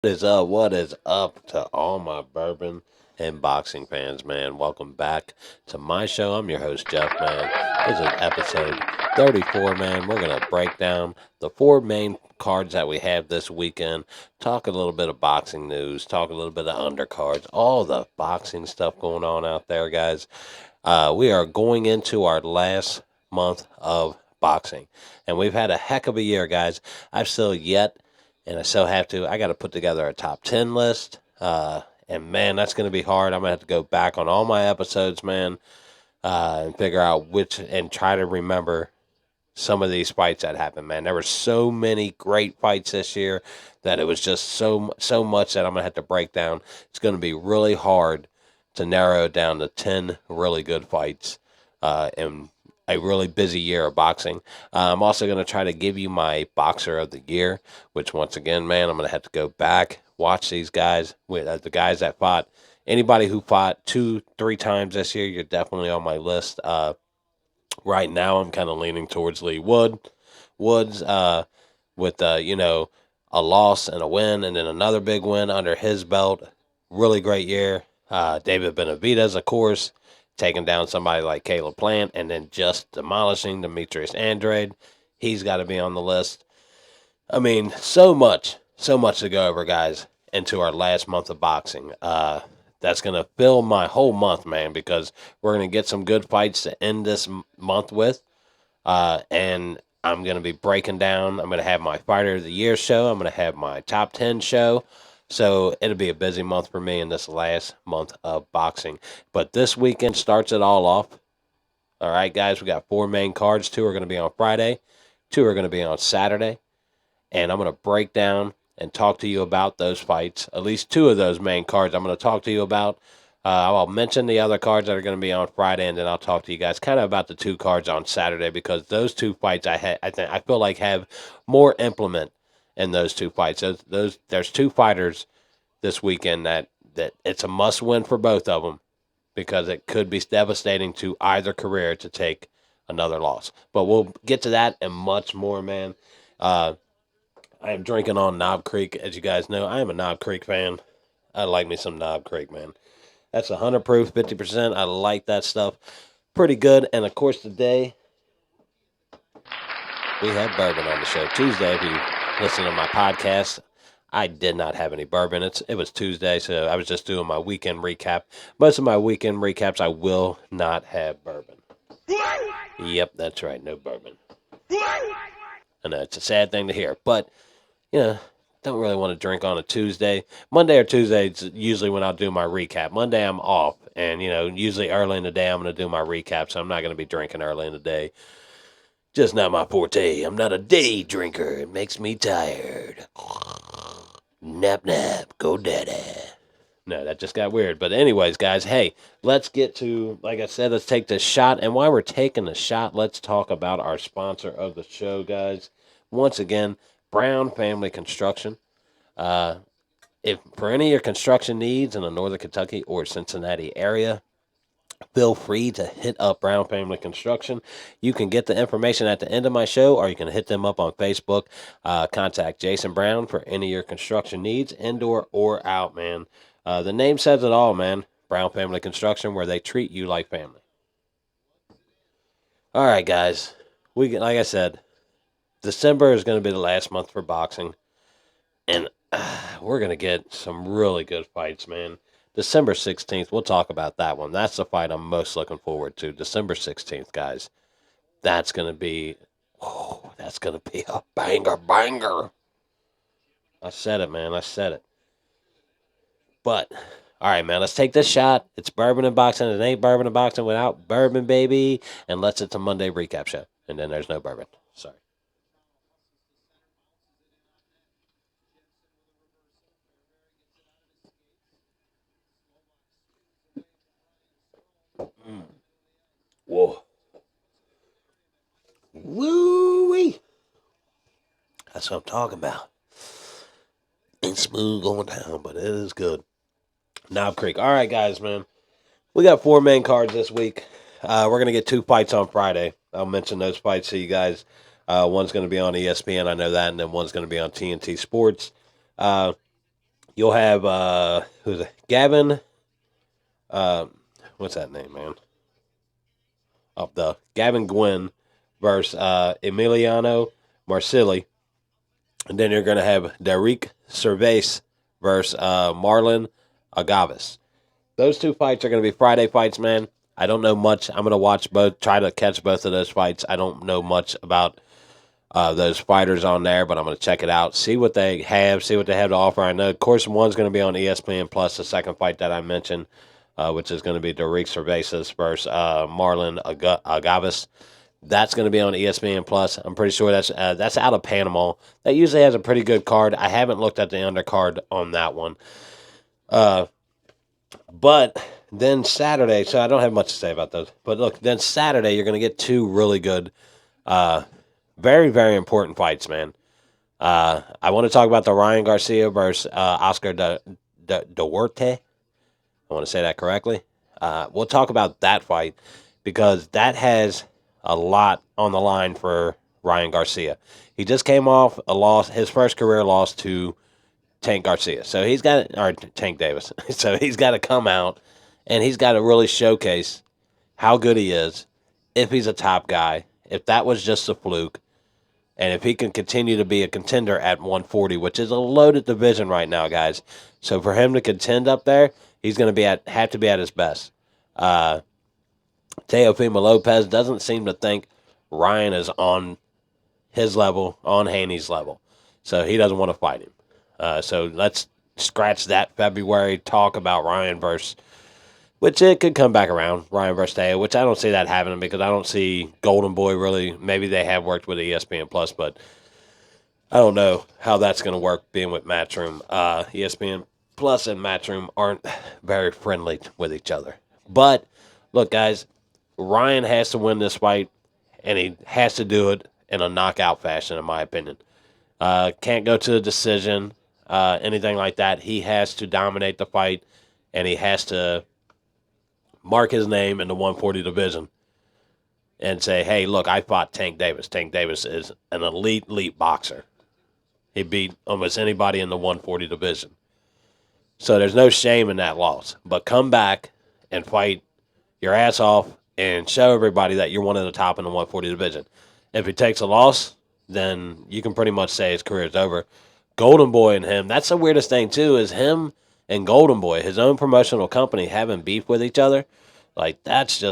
What is up? What is up to all my bourbon and boxing fans, man? Welcome back to my show. I'm your host, Jeff, man. This is episode 34, man. We're going to break down the four main cards that we have this weekend, talk a little bit of boxing news, talk a little bit of undercards, all the boxing stuff going on out there, guys. We are going into our last month of boxing, and we've had a heck of a year, guys. I've still yet and I still have to. I got to put together a top 10 list. And man, that's going to be hard. I'm going to have to go back on all my episodes, man, and figure out which and try to remember some of these fights that happened, man. There were so many great fights this year that it was just so much that I'm going to have to break down. It's going to be really hard to narrow it down to 10 really good fights in a really busy year of boxing. I'm also going to try to give you my boxer of the year, which once again, man, I'm going to have to go back, watch these guys, with the guys that fought. Anybody who fought 2-3 times this year, you're definitely on my list. Right now, I'm kind of leaning towards Woods, with a loss and a win, and then another big win under his belt. Really great year. David Benavidez, of course, taking down somebody like Caleb Plant, and then just demolishing Demetrius Andrade. He's got to be on the list. I mean, so much to go over, guys, into our last month of boxing. That's going to fill my whole month, man, because we're going to get some good fights to end this month with. And I'm going to be breaking down. I'm going to have my Fighter of the Year show. I'm going to have my top 10 show. So it'll be a busy month for me in this last month of boxing. But this weekend starts it all off. All right, guys, we got four main cards. Two are going to be on Friday, two are going to be on Saturday. And I'm going to break down and talk to you about those fights. At least two of those main cards I'm going to talk to you about. I'll mention the other cards that are going to be on Friday, and then I'll talk to you guys kind of about the two cards on Saturday, because those two fights I feel like have more implement in those two fights. There's two fighters this weekend that it's a must win for both of them, because it could be devastating to either career to take another loss. But we'll get to that and much more, man. I am drinking on Knob Creek. As you guys know, I am a Knob Creek fan. I like me some Knob Creek, man. That's 100 proof, 50%. I like that stuff. Pretty good. And of course, today we have bourbon on the show. Tuesday, if you listen to my podcast, I did not have any bourbon. It was Tuesday, so I was just doing my weekend recap. Most of my weekend recaps, I will not have bourbon. Yep, that's right. No bourbon. I know it's a sad thing to hear, but don't really want to drink on a Tuesday. Monday or Tuesday is usually when I'll do my recap. Monday I'm off, and usually early in the day I'm going to do my recap, so I'm not going to be drinking early in the day. Just not my forte. I'm not a day drinker. It makes me tired. Nap nap, go daddy. No, that just got weird. But anyways, guys, hey, let's get to, like I said, let's take this shot. And while we're taking the shot, let's talk about our sponsor of the show, guys. Once again, Brown Family Construction. If for any of your construction needs in the Northern Kentucky or Cincinnati area, feel free to hit up Brown Family Construction. You can get the information at the end of my show, or you can hit them up on Facebook. Contact Jason Brown for any of your construction needs, indoor or out, man. The name says it all, man. Brown Family Construction, where they treat you like family. All right, guys. Like I said, December is going to be the last month for boxing, and we're going to get some really good fights, man. December 16th, we'll talk about that one. That's the fight I'm most looking forward to. December 16th, guys. That's going to be a banger. I said it, man. I said it. But, all right, man, let's take this shot. It's bourbon and boxing. It ain't bourbon and boxing without bourbon, baby. And let's hit the Monday recap show. And then there's no bourbon. Sorry. Mm. Whoa. Woo-wee. That's what I'm talking about. Ain't smooth going down, but it is good. Knob Creek. All right, guys, man. We got four main cards this week. We're going to get two fights on Friday. I'll mention those fights to you guys. One's going to be on ESPN, I know that, and then one's going to be on TNT Sports. You'll have who's it? Gavin. Uh, what's that name, man? Of the Gavin Gwynn versus Emiliano Marsili, and then you're going to have Derek Cervase versus Marlon Agaves. Those two fights are going to be Friday fights, man. I don't know much. I'm going to watch both, try to catch both of those fights. I don't know much about those fighters on there, but I'm going to check it out, see what they have, to offer. I know, of course, one's going to be on ESPN Plus, the second fight that I mentioned, which is going to be Derek Cervase versus Marlon Agaves. That's going to be on ESPN Plus. I'm pretty sure that's out of Panama. That usually has a pretty good card. I haven't looked at the undercard on that one. But then Saturday, so I don't have much to say about those. But look, then Saturday, you're going to get two really good, very, very important fights, man. I want to talk about the Ryan Garcia versus Oscar Duarte. I want to say that correctly. We'll talk about that fight because that has a lot on the line for Ryan Garcia. He just came off a loss, his first career loss to Tank Garcia. So he's got, or Tank Davis. So he's got to come out and he's got to really showcase how good he is, if he's a top guy, if that was just a fluke, and if he can continue to be a contender at 140, which is a loaded division right now, guys. So for him to contend up there, he's going to have to be at his best. Teofimo Lopez doesn't seem to think Ryan is on his level, on Haney's level. So he doesn't want to fight him. So let's scratch that February talk about Ryan versus, which it could come back around, Ryan versus Teo, which I don't see that happening because I don't see Golden Boy really. Maybe they have worked with ESPN Plus, but I don't know how that's going to work being with Matchroom. ESPN Plus and Matchroom aren't very friendly with each other. But look, guys, Ryan has to win this fight, and he has to do it in a knockout fashion, in my opinion. Can't go to a decision, anything like that. He has to dominate the fight, and he has to mark his name in the 140 division and say, hey, look, I fought Tank Davis. Tank Davis is an elite boxer. He beat almost anybody in the 140 division. So there's no shame in that loss. But come back and fight your ass off and show everybody that you're one of the top in the 140 division. If he takes a loss, then you can pretty much say his career is over. Golden Boy and him, that's the weirdest thing too, is him and Golden Boy, his own promotional company, having beef with each other. Like, that's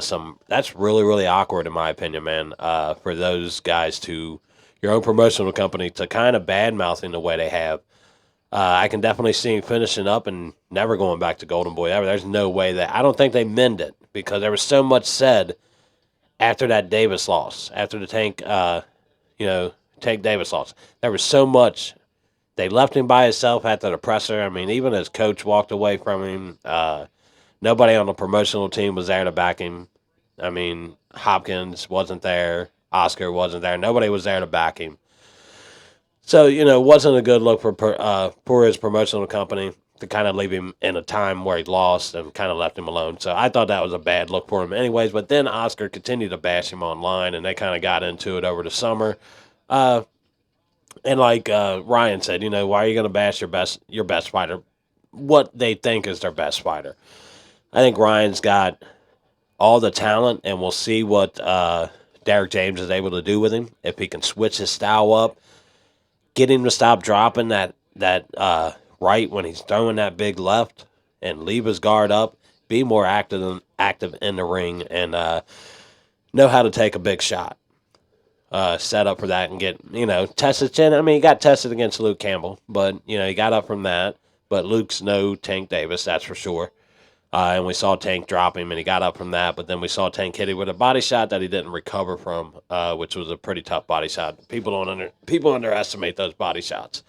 really, really awkward in my opinion, man, for those guys to, your own promotional company, to kind of badmouth in the way they have. I can definitely see him finishing up and never going back to Golden Boy ever. There's no way that, I don't think they mend it because there was so much said after that Davis loss, after the Tank Davis loss. There was so much. They left him by himself after the presser. I mean, even his coach walked away from him. Nobody on the promotional team was there to back him. I mean, Hopkins wasn't there. Oscar wasn't there. Nobody was there to back him. So, it wasn't a good look for his promotional company to kind of leave him in a time where he lost and kind of left him alone. So I thought that was a bad look for him anyways. But then Oscar continued to bash him online, and they kind of got into it over the summer. And like Ryan said, why are you going to bash your best fighter? What they think is their best fighter. I think Ryan's got all the talent, and we'll see what Derek James is able to do with him. If he can switch his style up, get him to stop dropping that right when he's throwing that big left, and leave his guard up, be more active in the ring, and know how to take a big shot. Set up for that and get, test his chin. I mean, he got tested against Luke Campbell, but, he got up from that. But Luke's no Tank Davis, that's for sure. And we saw Tank drop him, and he got up from that. But then we saw Tank hit him with a body shot that he didn't recover from, which was a pretty tough body shot. People underestimate those body shots.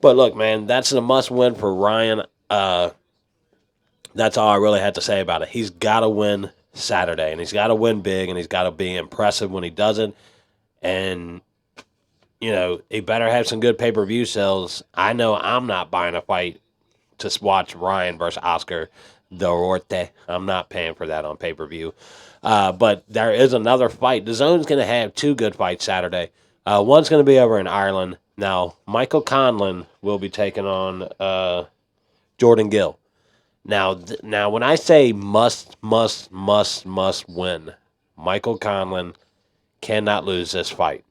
But look, man, that's a must-win for Ryan. That's all I really had to say about it. He's got to win Saturday, and he's got to win big, and he's got to be impressive when he does it. And, he better have some good pay-per-view sales. I know I'm not buying a fight to watch Ryan versus Oscar Duarte. I'm not paying for that on pay-per-view. But there is another fight. The Zone's going to have two good fights Saturday. One's going to be over in Ireland. Now, Michael Conlon will be taking on Jordan Gill. Now, when I say must win, Michael Conlon cannot lose this fight.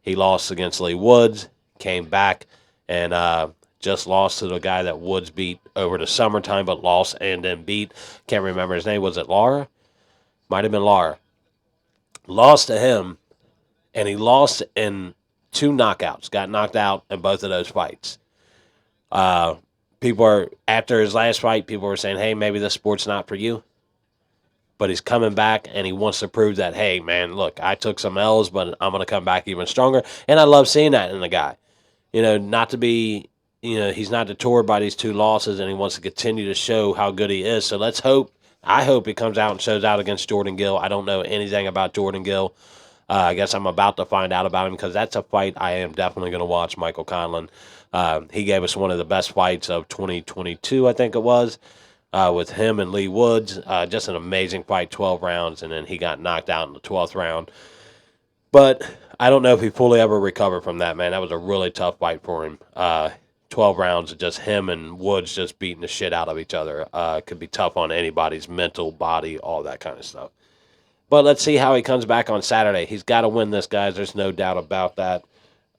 He lost against Lee Woods, came back, and just lost to the guy that Woods beat over the summertime, but lost and then beat. Can't remember his name. Was it Lara? Might have been Lara. Lost to him, and he lost in two knockouts. Got knocked out in both of those fights. Uh, People are after his last fight. People were saying, "Hey, maybe this sport's not for you." But he's coming back, and he wants to prove that, hey, man, look, I took some L's, but I'm going to come back even stronger. And I love seeing that in the guy. Not to be, he's not detoured by these two losses, and he wants to continue to show how good he is. So let's hope. I hope he comes out and shows out against Jordan Gill. I don't know anything about Jordan Gill. I guess I'm about to find out about him because that's a fight I am definitely going to watch, Michael Conlon. He gave us one of the best fights of 2022, I think it was, with him and Lee Woods. Just an amazing fight, 12 rounds, and then he got knocked out in the 12th round. But I don't know if he fully ever recovered from that, man. That was a really tough fight for him. 12 rounds of just him and Woods just beating the shit out of each other. Could be tough on anybody's mental, body, all that kind of stuff. But let's see how he comes back on Saturday. He's got to win this, guys. There's no doubt about that.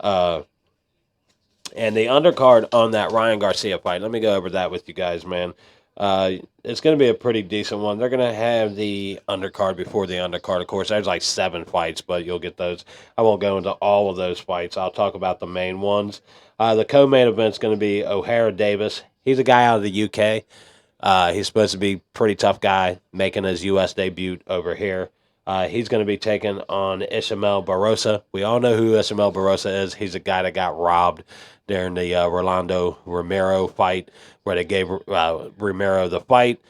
And the undercard on that Ryan Garcia fight, let me go over that with you guys, man. It's going to be a pretty decent one. They're going to have the undercard before the undercard. Of course, there's like 7 fights, but you'll get those. I won't go into all of those fights. I'll talk about the main ones. The co-main event's going to be O'Hara Davis. He's a guy out of the UK. He's supposed to be a pretty tough guy, making his U.S. debut over here. He's going to be taking on Ismael Barrosa. We all know who Ismael Barrosa is. He's a guy that got robbed during the Rolando Romero fight, where they gave Romero the fight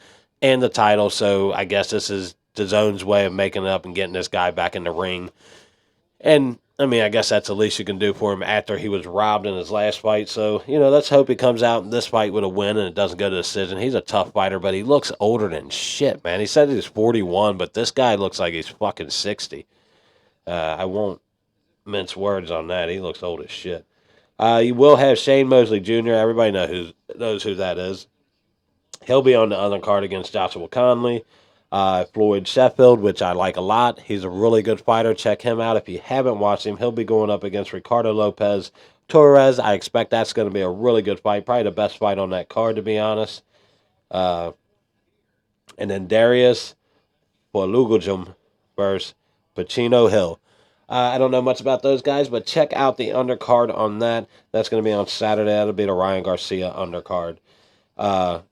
and the title. So I guess this is DAZN's way of making it up and getting this guy back in the ring. And I mean, I guess that's the least you can do for him after he was robbed in his last fight. So, let's hope he comes out in this fight with a win and it doesn't go to decision. He's a tough fighter, but he looks older than shit, man. He said he's 41, but this guy looks like he's fucking 60. I won't mince words on that. He looks old as shit. You will have Shane Mosley Jr. Everybody knows who that is. He'll be on the other card against Joshua Conley. Floyd Sheffield, which I like a lot. He's a really good fighter. Check him out if you haven't watched him. He'll be going up against Ricardo Lopez Torres. I expect that's going to be a really good fight. Probably the best fight on that card, to be honest. And then Darius Polugajum versus Pacino Hill. I don't know much about those guys, but check out the undercard on that. That's going to be on Saturday. That'll be the Ryan Garcia undercard. And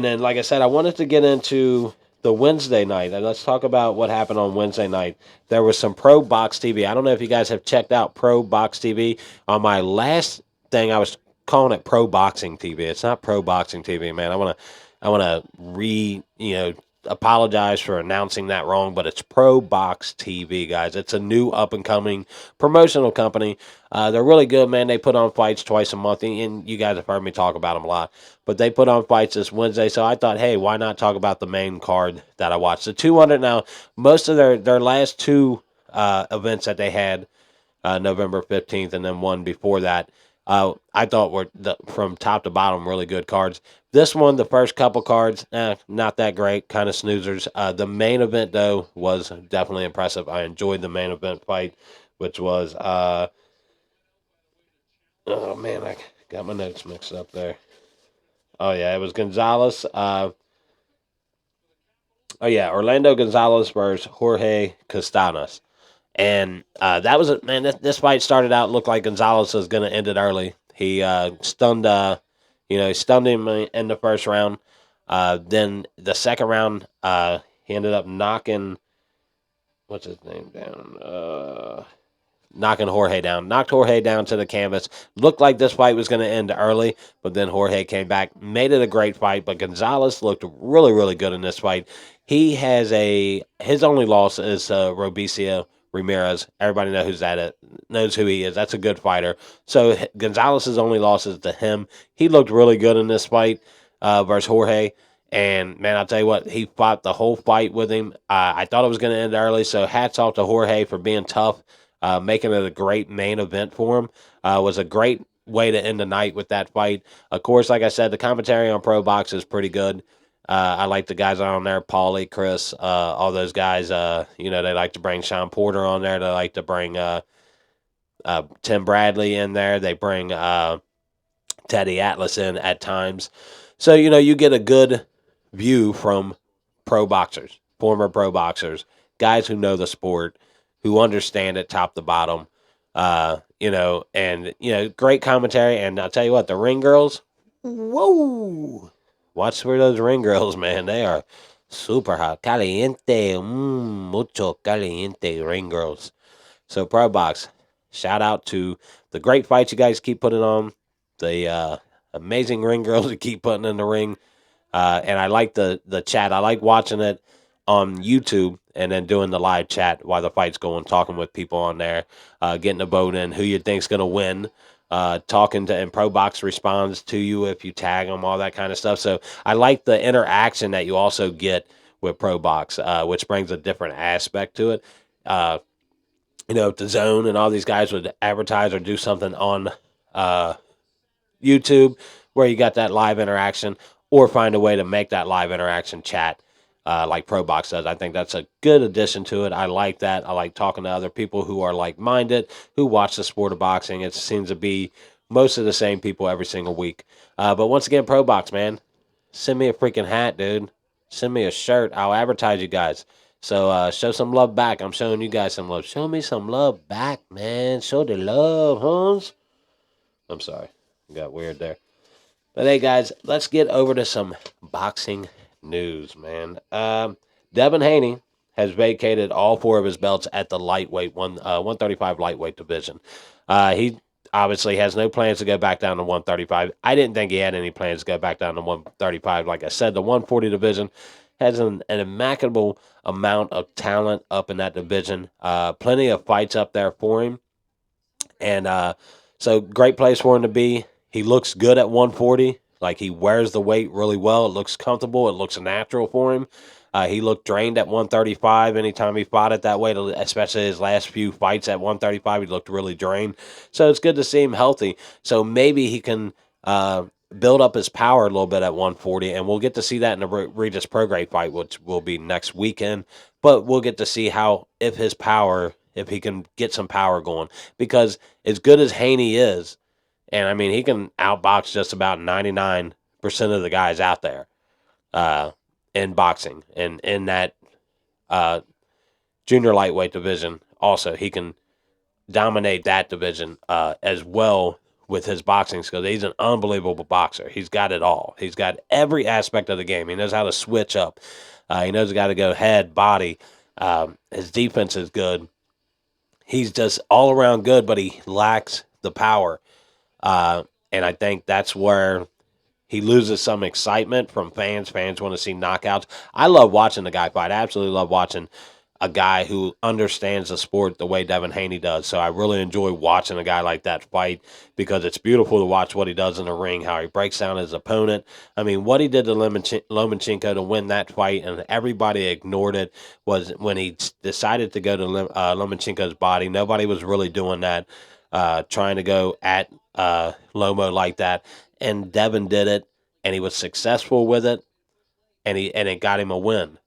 then, like I said, I wanted to get into the Wednesday night, and let's talk about what happened on Wednesday night. There was some Pro Box TV. I don't know if you guys have checked out Pro Box TV. On my last thing, I was calling it Pro Boxing TV. It's not Pro Boxing TV, man. I want to apologize for announcing that wrong, but it's Pro Box TV, guys. It's a new up-and-coming promotional company. They're really good, man. They put on fights twice a month, and you guys have heard me talk about them a lot. But they put on fights this Wednesday, so I thought, hey, why not talk about the main card that I watched? The 200 now, most of their last 2 events that they had, November 15th and then one before that, I thought were from top to bottom really good cards. This one, the first couple cards, not that great, kind of snoozers. The main event, though, was definitely impressive. I enjoyed the main event fight, which was, oh man, I got my notes mixed up there. Oh yeah, it was Gonzalez. Orlando Gonzalez versus Jorge Castaños. And that was it, man. This fight started out, looked like Gonzalez was going to end it early. He stunned him in the first round. Then the second round, he ended up knocking, what's his name down? Knocking Jorge down. Knocked Jorge down to the canvas. Looked like this fight was going to end early, but then Jorge came back, made it a great fight. But Gonzalez looked really, really good in this fight. He has his only loss is Robeisio Ramirez. Everybody knows who he is. That's a good fighter. So Gonzalez's only loss is to him. He looked really good in this fight versus Jorge. And, man, I'll tell you what, he fought the whole fight with him. I thought it was going to end early, so hats off to Jorge for being tough. making it a great main event for him. Was a great way to end the night with that fight. Of course, like I said, the commentary on Pro Box is pretty good. I like the guys on there, Paulie, Chris, all those guys. They like to bring Sean Porter on there. They like to bring Tim Bradley in there. They bring Teddy Atlas in at times. So, you get a good view from pro boxers, former pro boxers, guys who know the sport, who understand it top to bottom. Great commentary. And I'll tell you what, the ring girls, whoa. Watch for those ring girls, man. They are super hot. Caliente. Mucho caliente ring girls. So, Pro Box, shout out to the great fights you guys keep putting on, the amazing ring girls you keep putting in the ring. And I like the chat. I like watching it on YouTube and then doing the live chat while the fight's going, talking with people on there, getting a vote in, who you think's going to win. Talking to, and Pro Box responds to you if you tag them, all that kind of stuff. So I like the interaction that you also get with Pro Box, which brings a different aspect to it. If the Zone and all these guys would advertise or do something on YouTube where you got that live interaction, or find a way to make that live interaction chat like Pro Box does. I think that's a good addition to it. I like that. I like talking to other people who are like-minded, who watch the sport of boxing. It seems to be most of the same people every single week. But once again, Pro Box, man, send me a freaking hat, dude. Send me a shirt. I'll advertise you guys. So show some love back. I'm showing you guys some love. Show me some love back, man. Show the love, Hans. I'm sorry. Got weird there. But hey, guys, let's get over to some boxing news, man. Devin Haney has vacated all four of his belts at the lightweight 135 lightweight division. He obviously has no plans to go back down to 135. I didn't think he had any plans to go back down to 135. Like I said, the 140 division has an immaculate amount of talent up in that division. Plenty of fights up there for him. And so great place for him to be. He looks good at 140. Like, he wears the weight really well. It looks comfortable. It looks natural for him. He looked drained at 135 anytime he fought at that weight, especially his last few fights at 135. He looked really drained. So it's good to see him healthy. So maybe he can build up his power a little bit at 140, and we'll get to see that in the Regis Prograde fight, which will be next weekend. But we'll get to see if he can get some power going. Because as good as Haney is, and I mean, he can outbox just about 99% of the guys out there in boxing. And in that junior lightweight division, also, he can dominate that division as well with his boxing skills. He's an unbelievable boxer. He's got it all. He's got every aspect of the game. He knows how to switch up. He knows how to go head, body. His defense is good. He's just all around good, but he lacks the power. And I think that's where he loses some excitement from fans. Fans want to see knockouts. I love watching the guy fight. I absolutely love watching a guy who understands the sport the way Devin Haney does. So I really enjoy watching a guy like that fight, because it's beautiful to watch what he does in the ring, how he breaks down his opponent. I mean, what he did to Lomachenko to win that fight, and everybody ignored it, was when he decided to go to Lomachenko's body. Nobody was really doing that, trying to go at Lomo like that. And Devin did it, and he was successful with it, and it got him a win.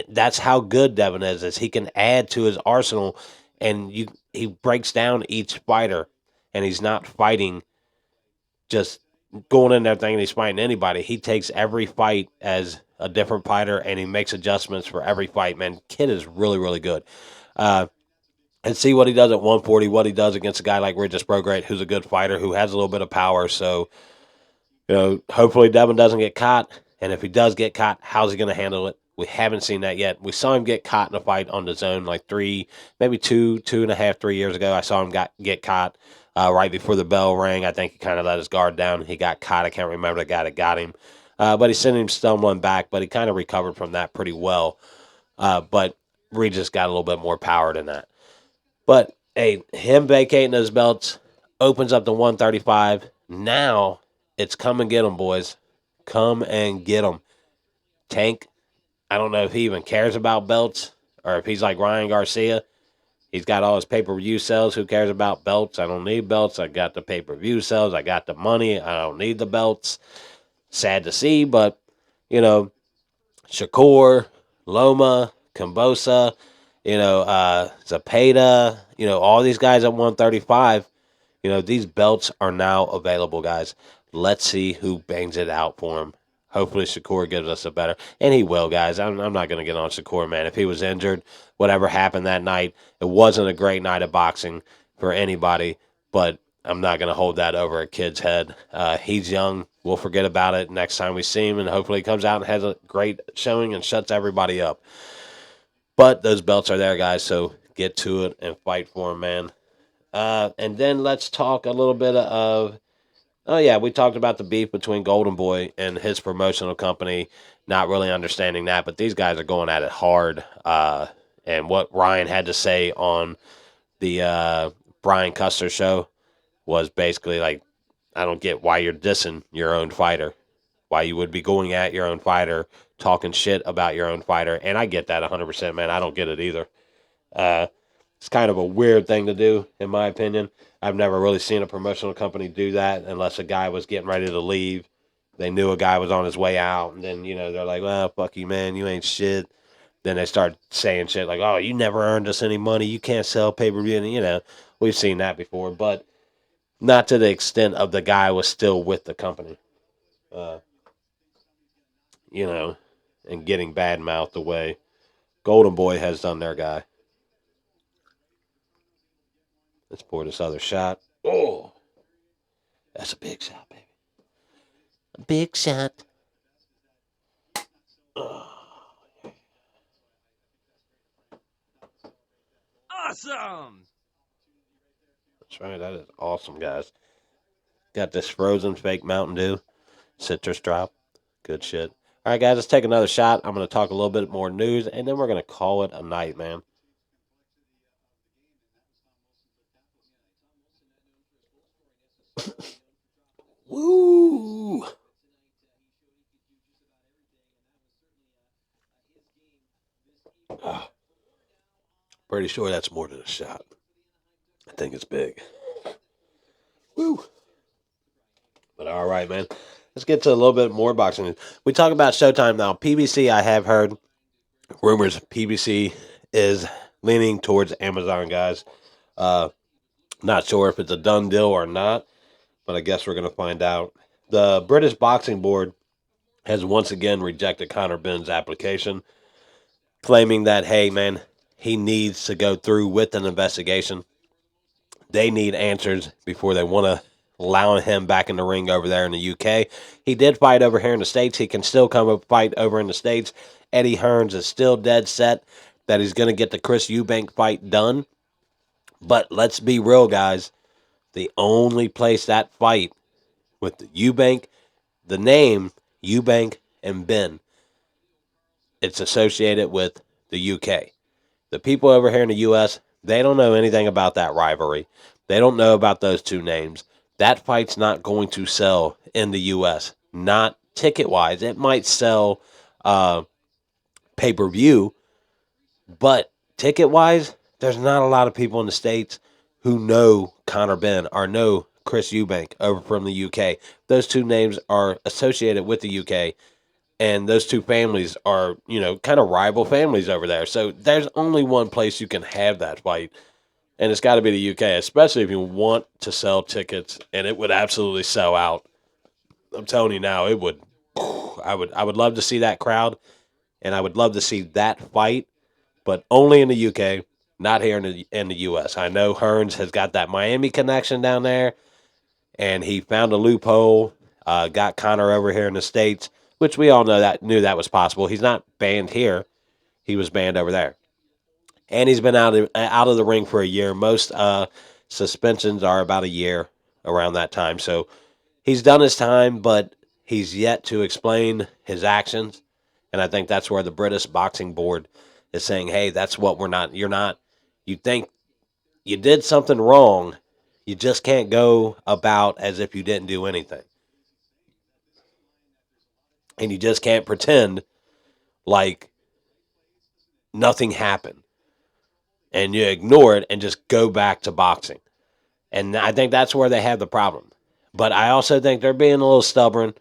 That's how good Devin is he can add to his arsenal, and he breaks down each fighter, and he's not fighting just going in there thinking he's fighting anybody. He takes every fight as a different fighter, and he makes adjustments for every fight. Man, kid is really, really good. And see what he does at 140, what he does against a guy like Regis Prograde, who's a good fighter, who has a little bit of power. So, hopefully Devin doesn't get caught. And if he does get caught, how's he going to handle it? We haven't seen that yet. We saw him get caught in a fight on the Zone like maybe 2.5, 3 years ago. I saw him get caught right before the bell rang. I think he kind of let his guard down. He got caught. I can't remember the guy that got him. But he sent him stumbling back, but he kind of recovered from that pretty well. But Regis got a little bit more power than that. But, hey, him vacating those belts opens up to 135. Now it's come and get them, boys. Come and get them. Tank, I don't know if he even cares about belts, or if he's like Ryan Garcia. He's got all his pay-per-view sales. Who cares about belts? I don't need belts. I got the pay-per-view sales. I got the money. I don't need the belts. Sad to see, but, you know, Shakur, Loma, Kambosa, Zapata, all these guys at 135, these belts are now available, guys. Let's see who bangs it out for him. Hopefully, Shakur gives us a better, and he will, guys. I'm not going to get on Shakur, man. If he was injured, whatever happened that night, it wasn't a great night of boxing for anybody, but I'm not going to hold that over a kid's head. He's young. We'll forget about it next time we see him, and hopefully he comes out and has a great showing and shuts everybody up. But those belts are there, guys, so get to it and fight for them, man. And then let's talk a little bit of. Oh, yeah, we talked about the beef between Golden Boy and his promotional company, not really understanding that, but these guys are going at it hard. And what Ryan had to say on the Brian Custer show was basically like, I don't get why you're dissing your own fighter, why you would be going at your own fighter, talking shit about your own fighter. And I get that 100%, man. I don't get it either. Uh, it's kind of a weird thing to do, in my opinion. I've never really seen a promotional company do that unless a guy was getting ready to leave. They knew a guy was on his way out, and then, they're like, well, fuck you, man. You ain't shit. Then they start saying shit like, oh, you never earned us any money. You can't sell pay-per-view. And, we've seen that before, but not to the extent of the guy was still with the company, uh, you know, and getting bad-mouthed the way Golden Boy has done their guy. Let's pour this other shot. Oh, that's a big shot, baby. A big shot. Oh, Awesome! that's right. That is awesome, guys. Got this frozen fake Mountain Dew citrus drop. Good shit. All right, guys, let's take another shot. I'm going to talk a little bit more news, and then we're going to call it a night, man. Woo! Ah, pretty sure that's more than a shot. I think it's big. Woo! But all right, man. Let's get to a little bit more boxing news. We talk about Showtime now. PBC, I have heard rumors PBC is leaning towards Amazon, guys. Uh, Not sure if it's a done deal or not, but I guess we're going to find out. The British Boxing Board has once again rejected Conor Benn's application, claiming that, hey, man, he needs to go through with an investigation. They need answers before they want to allow him back in the ring over there in the UK. He did fight over here in the States. He can still come and fight over in the States. Eddie Hearns is still dead set that he's going to get the Chris Eubank fight done. But let's be real, guys. The only place that fight with the Eubank, the name Eubank and Ben, it's associated with the UK. The people over here in the US, they don't know anything about that rivalry. They don't know about those two names. That fight's not going to sell in the US. Not ticket wise. It might sell pay per view, but ticket wise, there's not a lot of people in the States who know Conor Benn or know Chris Eubank over from the UK. Those two names are associated with the UK, and those two families are, kind of rival families over there. So there's only one place you can have that fight, and it's got to be the UK, especially if you want to sell tickets, and it would absolutely sell out. I'm telling you now, it would. I would love to see that crowd, and I would love to see that fight, but only in the UK, not here in the US. I know Hearns has got that Miami connection down there, and he found a loophole, got Connor over here in the States, which we all knew that was possible. He's not banned here; he was banned over there, and he's been out of the ring for a year. Most suspensions are about a year around that time, so he's done his time, but he's yet to explain his actions, and I think that's where the British Boxing Board is saying, "Hey, that's what we're not. You're not. You think you did something wrong." You just can't go about as if you didn't do anything. And you just can't pretend like nothing happened. and you ignore it and just go back to boxing. And I think that's where they have the problem. But I also think they're being a little stubborn.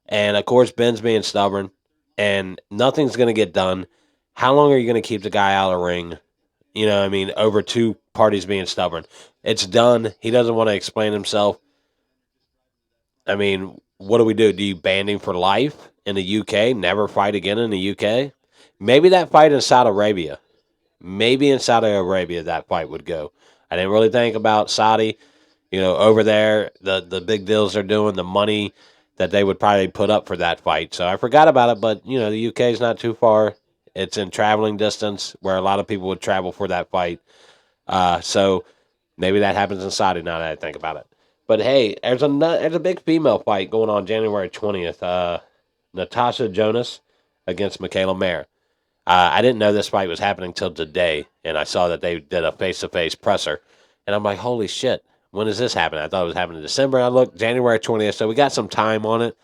And of course, Ben's being stubborn. And nothing's going to get done. How long are you going to keep the guy out of the ring? You know, I mean, over two parties being stubborn. It's done. He doesn't want to explain himself. I mean, what do we do? Do you ban him for life in the UK? Never fight again in the UK? Maybe that fight in Saudi Arabia. Maybe in Saudi Arabia that fight would go. I didn't really think about Saudi. You know, over there, the big deals they're doing, the money that they would probably put up for that fight. So I forgot about it, but, you know, the UK is not too far. It's in traveling distance where a lot of people would travel for that fight. So maybe that happens in Saudi now that I think about it. But hey, there's a big female fight going on January 20th. Natasha Jonas against Michaela Mayer. I didn't know this fight was happening till today, and I saw that they did a face-to-face presser, and I'm like, holy shit, when is this happening? I thought it was happening in December. I looked, January 20th, so we got some time on it,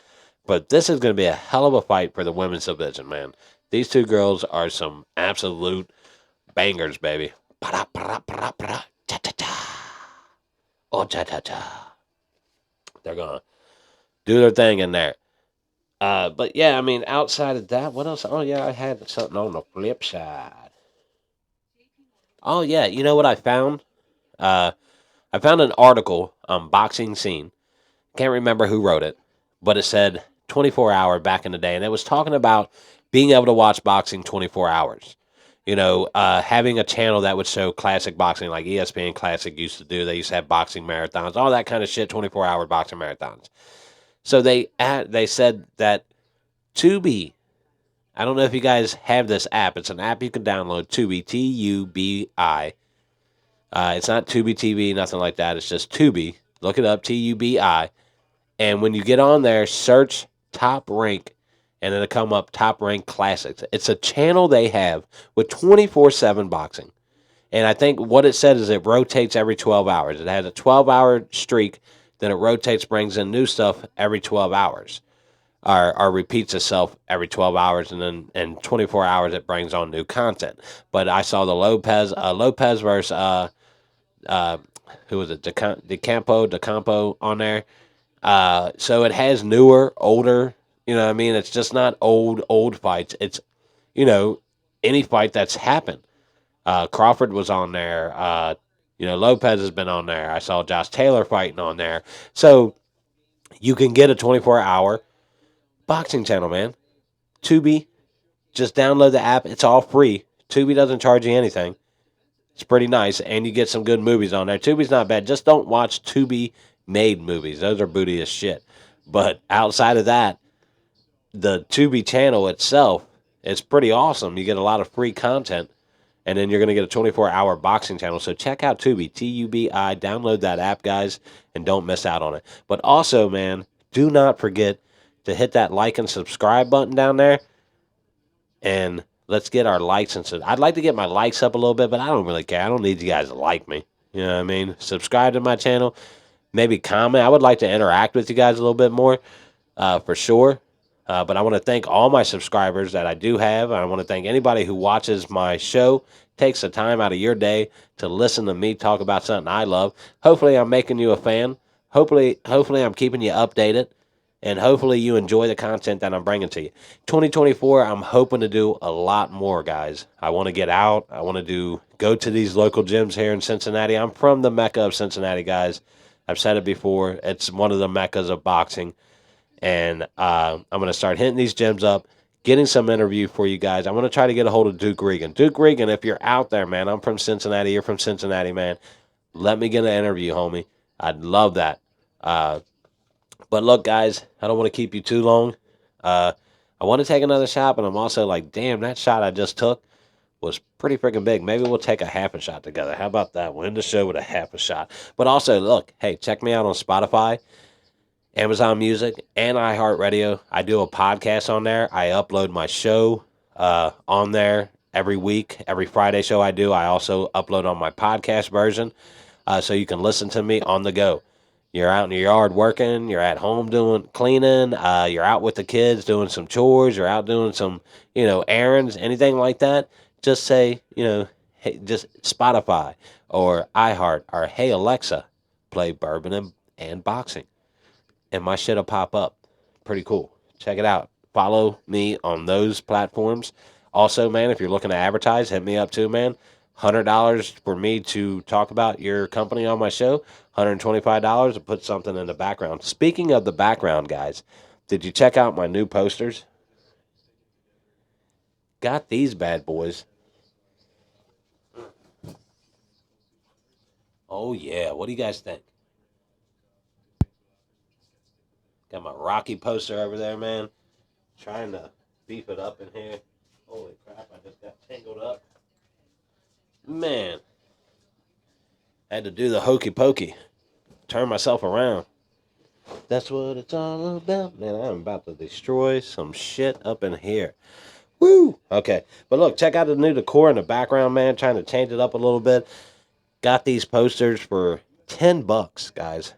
but this is going to be a hell of a fight for the women's division, man. These two girls are some absolute bangers, baby. Oh, cha-cha-cha. They're going to do their thing in there. But yeah, I mean, outside of that, what else? Oh yeah, I had something on the flip side. Oh yeah, you know what I found? Uh, I found an article on Boxing Scene. Can't remember who wrote it, but it said 24-hour back in the day, and it was talking about being able to watch boxing 24 hours. You know, having a channel that would show classic boxing, like ESPN Classic used to do. They used to have boxing marathons, all that kind of shit, 24-hour boxing marathons. So they said that Tubi. I don't know if you guys have this app. It's an app you can download. Tubi, Tubi. It's not Tubi TV, nothing like that. It's just Tubi. Look it up, Tubi. And when you get on there, search Top Rank, and it'll come up Top Rank Classics. It's a channel they have with 24/7 boxing. And I think what it said is it rotates every 12 hours. It has a 12-hour streak, then it rotates, brings in new stuff every 12 hours. Or repeats itself every 12 hours, and then in 24 hours it brings on new content. But I saw the Lopez versus uh, who was it, DeCampo on there. So it has newer, older. You know what I mean? It's just not old fights. It's, you know, any fight that's happened. Crawford was on there. You know, Lopez has been on there. I saw Josh Taylor fighting on there. So you can get a 24-hour boxing channel, man. Tubi, just download the app. It's all free. Tubi doesn't charge you anything. It's pretty nice, and you get some good movies on there. Tubi's not bad. Just don't watch Tubi made movies. Those are booty as shit. But outside of that, the Tubi channel itself is pretty awesome. You get a lot of free content, and then you're going to get a 24-hour boxing channel. So check out Tubi, Tubi. Download that app, guys, and don't miss out on it. But also, man, do not forget to hit that like and subscribe button down there, and let's get our likes and I'd like to get my likes up a little bit, but I don't really care. I don't need you guys to like me. You know what I mean? Subscribe to my channel. Maybe comment. I would like to interact with you guys a little bit more, for sure. But I want to thank all my subscribers that I do have. I want to thank anybody who watches my show, takes the time out of your day to listen to me talk about something I love. Hopefully I'm making you a fan. Hopefully I'm keeping you updated. And hopefully you enjoy the content that I'm bringing to you. 2024, I'm hoping to do a lot more, guys. I want to get out. I want to go to these local gyms here in Cincinnati. I'm from the Mecca of Cincinnati, guys. I've said it before. It's one of the Meccas of boxing. And I'm going to start hitting these gyms up, getting some interview for you guys. I want to try to get a hold of Duke Regan. Duke Regan, if you're out there, man, I'm from Cincinnati. You're from Cincinnati, man. Let me get an interview, homie. I'd love that. But look, guys, I don't want to keep you too long. I want to take another shot, but I'm also like, damn, that shot I just took was pretty freaking big. Maybe we'll take a half a shot together. How about that? We'll end the show with a half a shot. But also, look, hey, check me out on Spotify, Amazon Music, and iHeartRadio. I do a podcast on there. I upload my show on there every week. Every Friday show I do, I also upload on my podcast version, so you can listen to me on the go. You're out in your yard working, you're at home doing cleaning, you're out with the kids doing some chores, you're out doing some, errands, anything like that. Just say, hey, just Spotify or iHeart or Hey Alexa, play bourbon and boxing, and my shit'll pop up. Pretty cool. Check it out. Follow me on those platforms. Also, man, if you're looking to advertise, hit me up too, man. $100 for me to talk about your company on my show. $125 to put something in the background. Speaking of the background, guys, did you check out my new posters? Got these bad boys. Oh yeah, what do you guys think? Got my Rocky poster over there, man. Trying to beef it up in here. Holy crap, I just got tangled up. Man, I had to do the hokey pokey. Turn myself around. That's what it's all about. Man, I'm about to destroy some shit up in here. Woo! Okay. But look, check out the new decor in the background, man. Trying to change it up a little bit. Got these posters for $10, guys.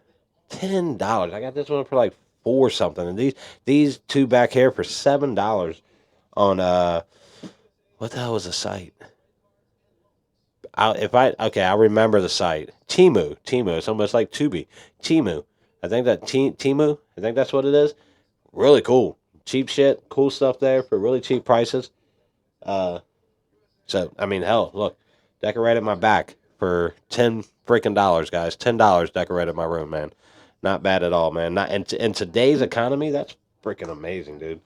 $10. I got this one for like four something. And these two back here for $7 on what the hell was the site? I remember the site. Timu. It's almost like Tubi. Timu. I think Timu. I think that's what it is. Really cool. Cheap shit. Cool stuff there for really cheap prices. Uh, so I mean, hell, look, decorated my back for $10 guys. $10 decorated my room, man. Not bad at all, man. Not in today's economy, that's freaking amazing, dude.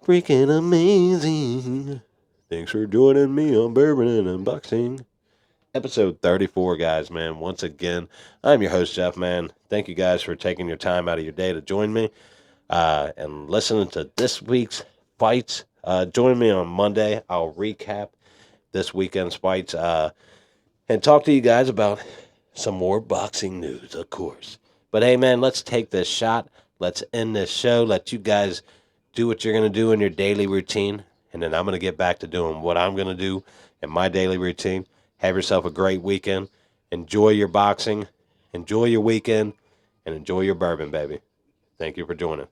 Freaking amazing. Thanks for joining me on Bourbon and Unboxing. Episode 34, guys, man. Once again, I'm your host, Jeff, man. Thank you guys for taking your time out of your day to join me and listening to this week's fights. Join me on Monday. I'll recap this weekend's fights and talk to you guys about some more boxing news, of course. But hey, man, let's take this shot. Let's end this show. Let you guys do what you're going to do in your daily routine. And then I'm going to get back to doing what I'm going to do in my daily routine. Have yourself a great weekend. Enjoy your boxing. Enjoy your weekend. And enjoy your bourbon, baby. Thank you for joining.